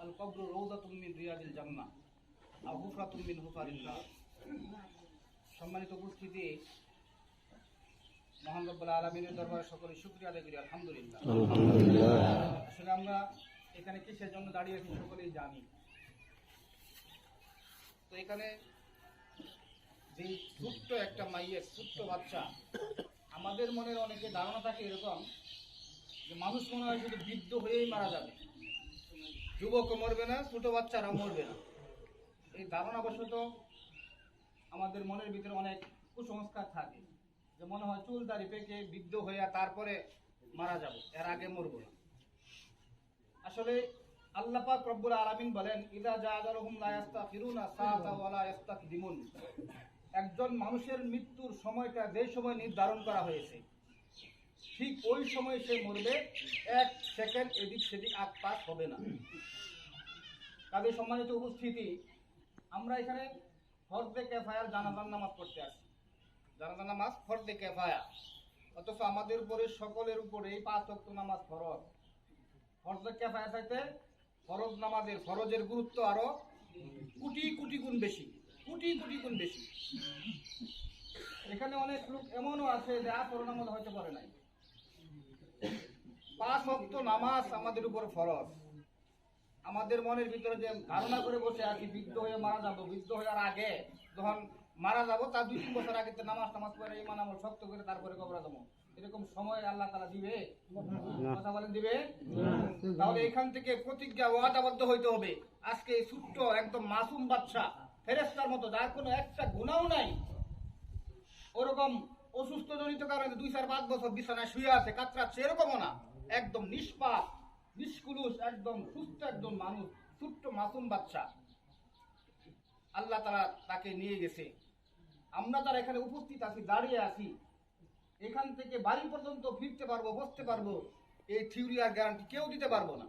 আল কবরু রওযাতুম মিন রিয়াদিল জান্নাহ আও হুফরাতুম মিন হুফারিন নার। সম্মানিত উপস্থিতি, মহান রব্বুল আলামিনের দরবারে সকলে শুকরিয়া আদায় করি আলহামদুলিল্লাহ। আসলে আমরা এখানে কিসের জন্য দাঁড়িয়ে আছি সকলেই জানি। তো এখানে যে ছোট্ট একটা মাইয়ের ছোট্ট বাচ্চা, আমাদের মনের অনেকে ধারণা থাকে এরকম যে মানুষ মনে হয় শুধু বৃদ্ধ হয়েই মারা যাবে, যুবকও মরবে না, ছোট বাচ্চারাও মরবে না। এই ধারণাবশত আমাদের মনের ভিতরে অনেক কুসংস্কার থাকে যে মনে হয় চুল দাড়ি পেকে বৃদ্ধ হইয়া তারপরে মারা যাব, এর আগে মরব না। আসলে আল্লাহ পাক রব্বুল আলামিন বলেন, ইযা জাআলাহুম লা ইস্তাখিরুনা সাআতা ওয়া লা ইস্তাকদিমুন। একজন মানুষের মৃত্যুর সময়টা যে সময় নির্ধারণ করা হয়েছে, ঠিক ওই সময় সে মরবে, এক সেকেন্ড এদিক সেদিক আগ পাশ হবে না। তাদের সম্মানিত উপস্থিতি, আমরা এখানে ফরজে কিফায়ার জানাজার নামাজ পড়তে আসি। জানাজার নামাজ ফরজে কিফায়া, অথচ আমাদের উপরে সকলের উপরে 5 ওয়াক্ত নামাজ ফরজ। ফরজে কিফায়া চাইতে ফরজ নামাজের ফরজের গুরুত্ব আরো কোটি কোটি গুণ বেশি, কোটি কোটি গুণ বেশি। এখানে অনেক লোক এমনও আছে যে আসর নামাজ হয়তো পড়ে নাই। 5 ওয়াক্ত নামাজ আমাদের উপর ফরজ। আমাদের মনের ভিতরে যে ধারণা করে বসে আছি বৃদ্ধ হয়ে মারা যাবো, বৃদ্ধ হওয়ার আগে যখন মারা যাবো তার 2-3 বছর আগে নামাজ টামাজ পড়ে ইমান আমল শক্ত করে তারপরে কবরে যাবো, এরকম সময় আল্লাহ তাআলা দিবে? কথা বলেন, দিবে? তাহলে এখান থেকে প্রতিজ্ঞা ওয়াদাবদ্ধ হইতে হবে। আজকে এই ছোট্ট একদম মাসুম বাচ্চা, ফেরেশতার মতো, যার কোনো একটা গুনাহ নাই, ওরকম অসুস্থ জনিত কারণে 2-4-5 বছর বিছানায় শুয়ে আছে, কাতরাচ্ছে, এরকমও না। একদম নিষ্পাপ নিষ্কুলুষ একদম সুস্থ একজন মানুষ, ছোট্ট মাসুম বাচ্চা, আল্লাহ তাআলা তাকে নিয়ে গেছে। আমরা যারা এখানে উপস্থিত আছি, দাঁড়িয়ে আছি, এখান থেকে বাড়ি পর্যন্ত ফিরতে পারবো, বসতে পারবো, এই থিওরি আর গ্যারান্টি কেউ দিতে পারবো না।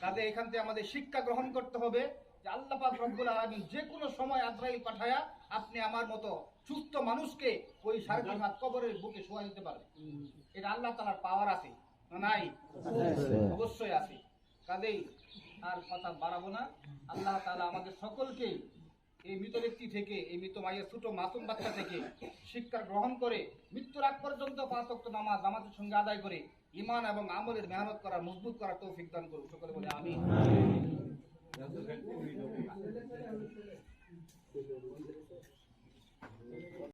কাজে এখান থেকে আমাদের শিক্ষা গ্রহণ করতে হবে যে আল্লাহ পাক রব্বুল আলামিন যে কোনো সময় আজরাইল পাঠায়া আপনি আমার মতো সুস্থ মানুষকে ওই 3.5 হাত কবরের বুকে শোয়া দিতে পারবে। এটা আল্লাহ তাআলার পাওয়ার আছে না নাই? অবশ্যই আছে। কাজেই আর কথা বাড়াবো না। আল্লাহ তাআলা আমাদের সকলকে এই মৃত ব্যক্তি থেকে, এই মৃত মায়ের ছোট মাসুম বাচ্চা থেকে শিক্ষা গ্রহণ করে মৃত্যুর আগ পর্যন্ত 5 ওয়াক্ত নামাজ জামাতের সঙ্গে আদায় করে ঈমান এবং আমলের মেহনত করার, মজবুত করার তৌফিক দান করুন। সকলে বলে আমিন।